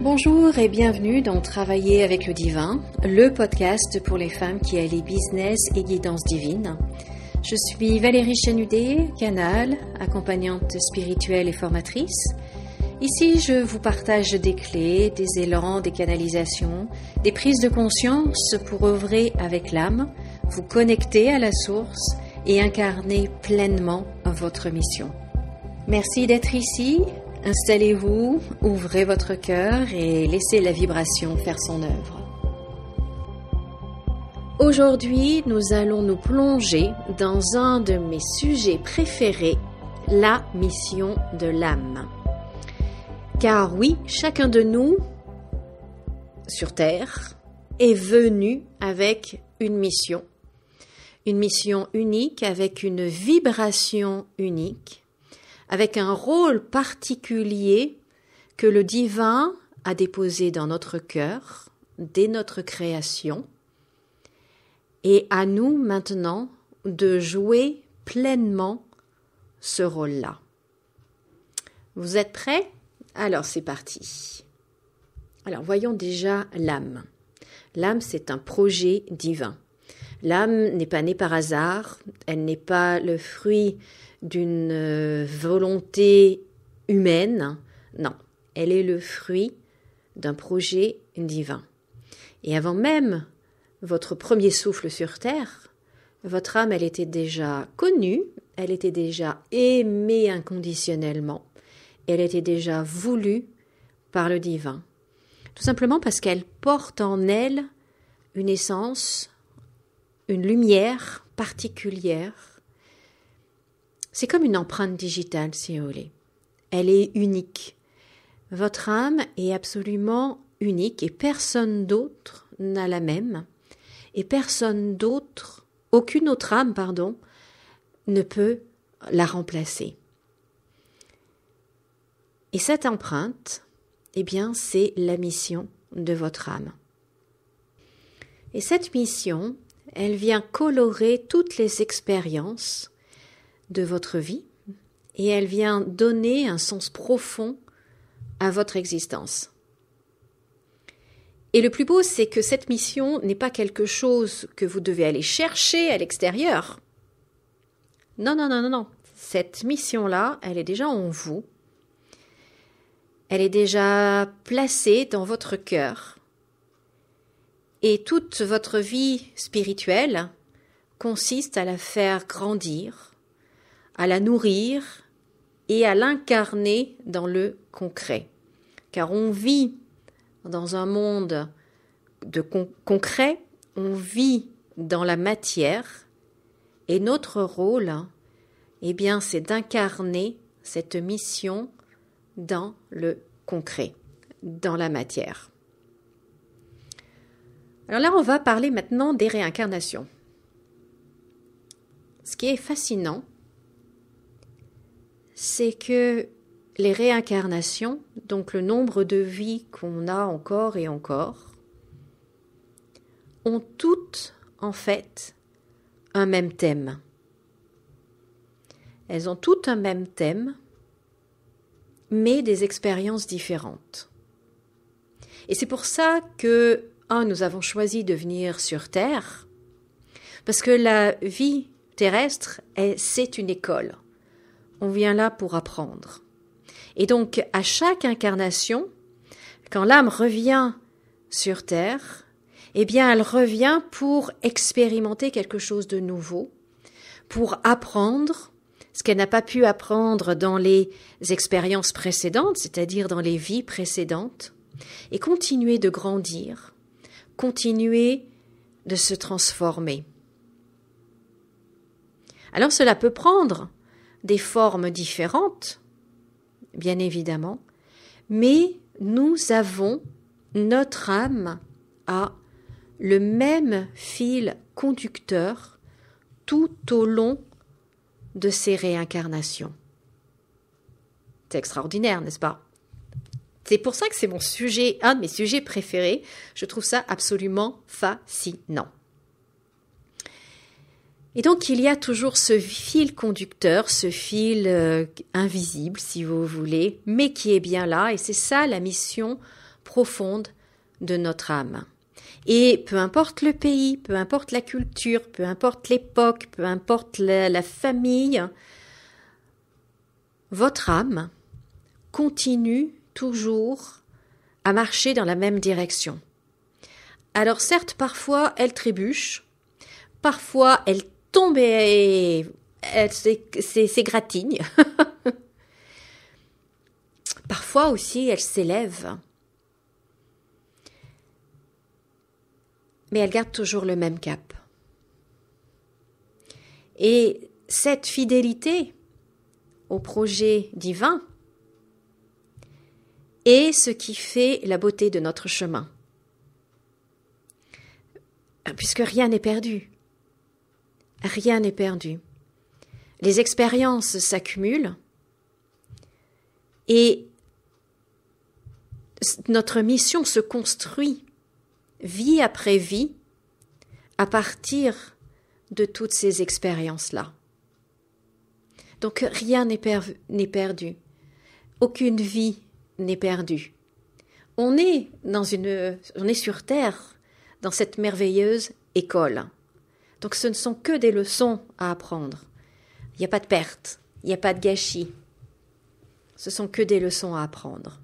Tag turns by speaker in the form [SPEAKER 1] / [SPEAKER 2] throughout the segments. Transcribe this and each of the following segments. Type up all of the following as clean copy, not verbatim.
[SPEAKER 1] Bonjour et bienvenue dans Travailler avec le Divin, le podcast pour les femmes qui allient business et guidance divine. Je suis Valérie Chanudet, canal, accompagnante spirituelle et formatrice. Ici, je vous partage des clés, des élans, des canalisations, des prises de conscience pour œuvrer avec l'âme, vous connecter à la source et incarner pleinement votre mission. Merci d'être ici. Installez-vous, ouvrez votre cœur et laissez la vibration faire son œuvre. Aujourd'hui, nous allons nous plonger dans un de mes sujets préférés, la mission de l'âme. Car oui, chacun de nous, sur Terre, est venu avec une mission unique, avec une vibration unique, avec un rôle particulier que le divin a déposé dans notre cœur, dès notre création, et à nous maintenant de jouer pleinement ce rôle-là. Vous êtes prêts? Alors c'est parti. Alors voyons déjà l'âme. L'âme, c'est un projet divin. L'âme n'est pas née par hasard, elle n'est pas le fruit d'une volonté humaine, non, elle est le fruit d'un projet divin. Et avant même votre premier souffle sur Terre, votre âme, elle était déjà connue, elle était déjà aimée inconditionnellement, elle était déjà voulue par le divin. Tout simplement parce qu'elle porte en elle une essence, une lumière particulière. C'est comme une empreinte digitale, si vous voulez. Elle est unique. Votre âme est absolument unique et personne d'autre n'a la même. Et personne d'autre, aucune autre âme, ne peut la remplacer. Et cette empreinte, c'est la mission de votre âme. Et cette mission, elle vient colorer toutes les expériences de votre vie et elle vient donner un sens profond à votre existence. Et le plus beau, c'est que cette mission n'est pas quelque chose que vous devez aller chercher à l'extérieur. Non. Cette mission-là, elle est déjà en vous. Elle est déjà placée dans votre cœur. Et toute votre vie spirituelle consiste à la faire grandir, à la nourrir et à l'incarner dans le concret. Car on vit dans un monde de concret, on vit dans la matière et notre rôle, c'est d'incarner cette mission dans le concret, dans la matière. Alors là, on va parler maintenant des réincarnations. Ce qui est fascinant, c'est que les réincarnations, donc le nombre de vies qu'on a encore et encore, ont toutes, en fait, un même thème. Elles ont toutes un même thème, mais des expériences différentes. Et c'est pour ça que, nous avons choisi de venir sur Terre, parce que la vie terrestre, c'est une école. On vient là pour apprendre. Et donc, à chaque incarnation, quand l'âme revient sur Terre, elle revient pour expérimenter quelque chose de nouveau, pour apprendre ce qu'elle n'a pas pu apprendre dans les expériences précédentes, c'est-à-dire dans les vies précédentes, et continuer de grandir, continuer de se transformer. Alors cela peut prendre des formes différentes, bien évidemment, mais notre âme a le même fil conducteur tout au long de ces réincarnations. C'est extraordinaire, n'est-ce pas? C'est pour ça que c'est un de mes sujets préférés. Je trouve ça absolument fascinant. Et donc, il y a toujours ce fil conducteur, ce fil invisible, si vous voulez, mais qui est bien là. Et c'est ça la mission profonde de notre âme. Et peu importe le pays, peu importe la culture, peu importe l'époque, peu importe la famille, votre âme continue toujours à marcher dans la même direction. Alors certes, parfois elle trébuche, parfois elle tombe et elle s'égratigne. Parfois aussi elle s'élève. Mais elle garde toujours le même cap. Et cette fidélité au projet divin est ce qui fait la beauté de notre chemin. Puisque rien n'est perdu. Rien n'est perdu. Les expériences s'accumulent et notre mission se construit vie après vie à partir de toutes ces expériences-là. Donc rien n'est perdu. Aucune vie n'est perdue. On est sur Terre, dans cette merveilleuse école. Donc ce ne sont que des leçons à apprendre. Il n'y a pas de perte, il n'y a pas de gâchis. Ce sont que des leçons à apprendre.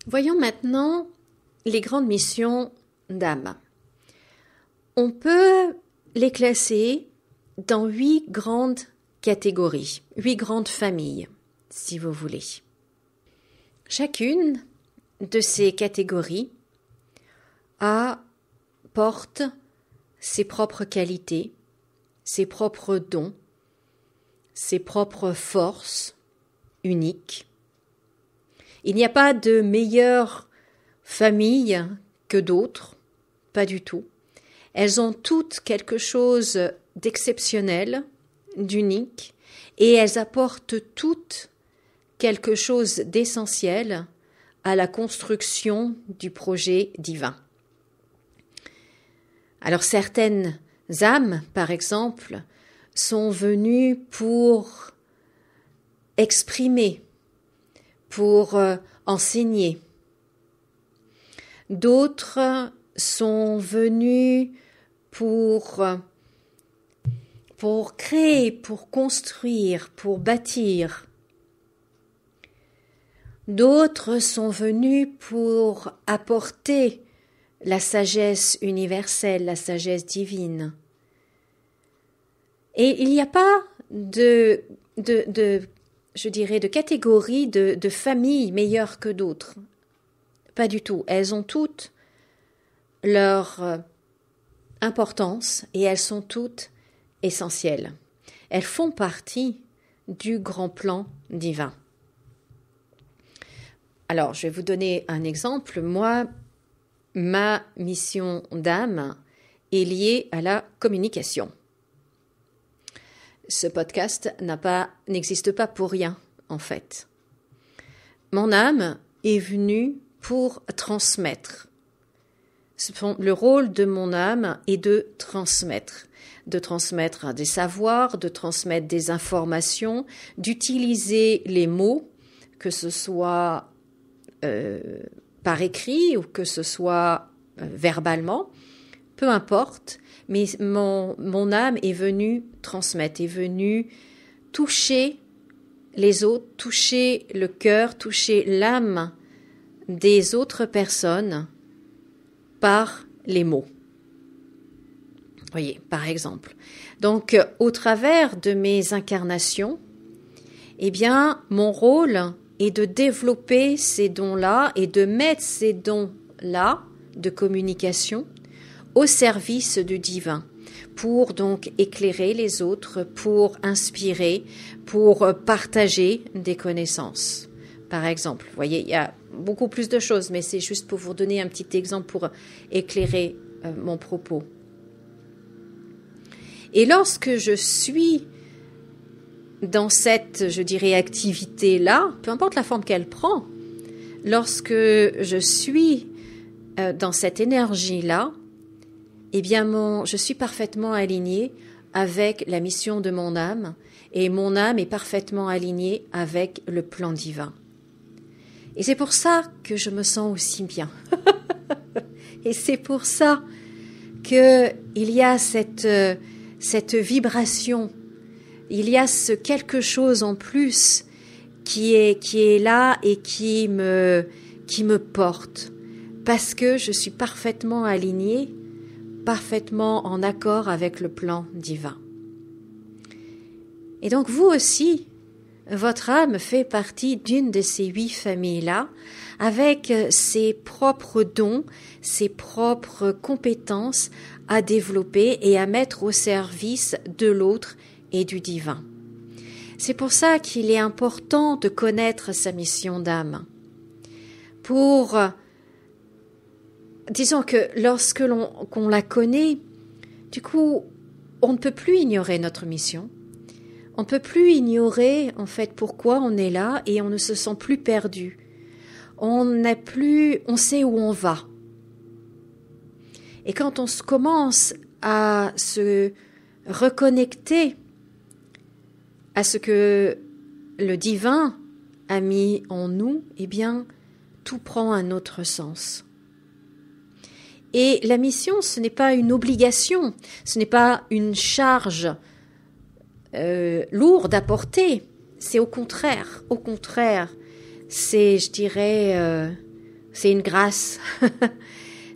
[SPEAKER 1] Voyons maintenant les grandes missions d'âme. On peut les classer dans 8 grandes catégories, 8 grandes familles, si vous voulez. Chacune de ces catégories porte ses propres qualités, ses propres dons, ses propres forces uniques. Il n'y a pas de meilleure famille que d'autres, pas du tout. Elles ont toutes quelque chose d'exceptionnel, d'unique, et elles apportent toutes quelque chose d'essentiel à la construction du projet divin. Alors certaines âmes, par exemple, sont venues pour exprimer, pour enseigner. D'autres sont venus pour créer, pour construire, pour bâtir. D'autres sont venus pour apporter la sagesse universelle, la sagesse divine. Et il n'y a pas de catégorie de familles meilleures que d'autres. Pas du tout. Elles ont toutes leur importance et elles sont toutes essentielles. Elles font partie du grand plan divin. Alors, je vais vous donner un exemple. Moi, ma mission d'âme est liée à la communication. Ce podcast n'existe pas pour rien, en fait. Mon âme est venue pour transmettre. Le rôle de mon âme est de transmettre des savoirs, de transmettre des informations, d'utiliser les mots, que ce soit par écrit ou que ce soit verbalement, peu importe, mais mon âme est venue transmettre, est venue toucher les autres, toucher le cœur, toucher l'âme des autres personnes par les mots. Voyez, par exemple. Donc, au travers de mes incarnations, eh bien, mon rôle est de développer ces dons-là et de mettre ces dons-là de communication au service du divin, pour donc éclairer les autres, pour inspirer, pour partager des connaissances. Par exemple, vous voyez, il y a beaucoup plus de choses, mais c'est juste pour vous donner un petit exemple pour éclairer mon propos. Et lorsque je suis dans cette, activité-là, peu importe la forme qu'elle prend, lorsque je suis dans cette énergie-là, eh bien, je suis parfaitement alignée avec la mission de mon âme, et mon âme est parfaitement alignée avec le plan divin. Et c'est pour ça que je me sens aussi bien. Et c'est pour ça qu'il y a cette vibration, il y a ce quelque chose en plus qui est là et qui me porte, parce que je suis parfaitement alignée, parfaitement en accord avec le plan divin. Et donc vous aussi, votre âme fait partie d'une de ces 8 familles-là, avec ses propres dons, ses propres compétences à développer et à mettre au service de l'autre et du divin. C'est pour ça qu'il est important de connaître sa mission d'âme. Disons que lorsque qu'on la connaît, du coup, on ne peut plus ignorer notre mission. On ne peut plus ignorer, en fait, pourquoi on est là et on ne se sent plus perdu. On sait où on va. Et quand on commence à se reconnecter à ce que le divin a mis en nous, eh bien, tout prend un autre sens. Et la mission, ce n'est pas une obligation, ce n'est pas une charge lourde à porter. C'est au contraire, c'est, je dirais, c'est une grâce.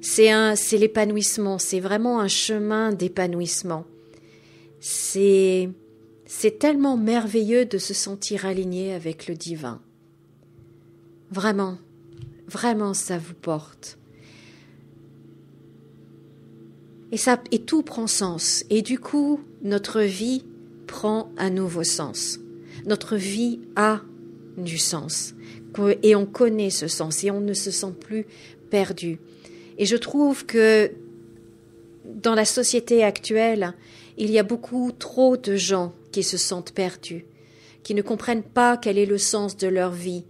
[SPEAKER 1] C'est l'épanouissement, c'est vraiment un chemin d'épanouissement. C'est tellement merveilleux de se sentir aligné avec le divin. Vraiment, ça vous porte. Et tout prend sens. Et du coup, notre vie prend un nouveau sens. Notre vie a du sens. Et on connaît ce sens et on ne se sent plus perdu. Et je trouve que dans la société actuelle, il y a beaucoup trop de gens qui se sentent perdus, qui ne comprennent pas quel est le sens de leur vie,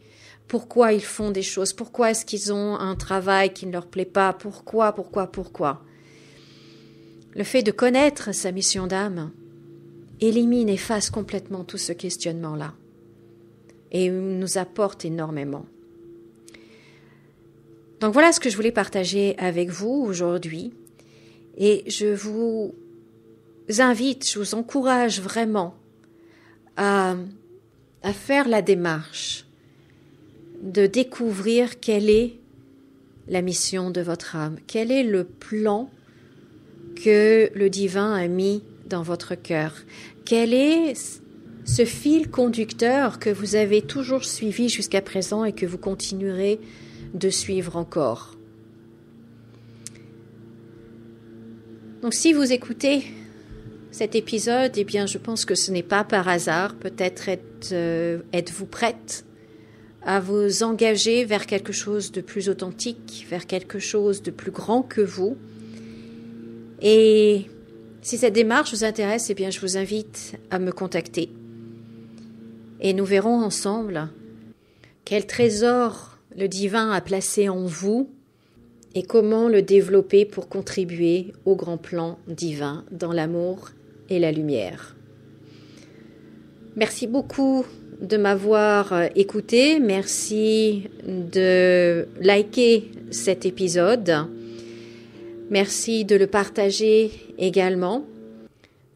[SPEAKER 1] pourquoi ils font des choses, pourquoi est-ce qu'ils ont un travail qui ne leur plaît pas, pourquoi. Le fait de connaître sa mission d'âme efface complètement tout ce questionnement-là et nous apporte énormément. Donc voilà ce que je voulais partager avec vous aujourd'hui et je vous encourage vraiment à faire la démarche de découvrir quelle est la mission de votre âme, quel est le plan que le divin a mis dans votre cœur, quel est ce fil conducteur que vous avez toujours suivi jusqu'à présent et que vous continuerez de suivre encore. Donc si vous écoutez cet épisode, eh bien je pense que ce n'est pas par hasard, peut-être êtes-vous prête à vous engager vers quelque chose de plus authentique, vers quelque chose de plus grand que vous. Et si cette démarche vous intéresse, eh bien je vous invite à me contacter. Et nous verrons ensemble quel trésor le divin a placé en vous et comment le développer pour contribuer au grand plan divin dans l'amour et la lumière. Merci beaucoup de m'avoir écouté. Merci de liker cet épisode. Merci de le partager également.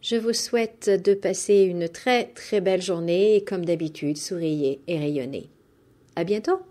[SPEAKER 1] Je vous souhaite de passer une très très belle journée et comme d'habitude, souriez et rayonnez. À bientôt!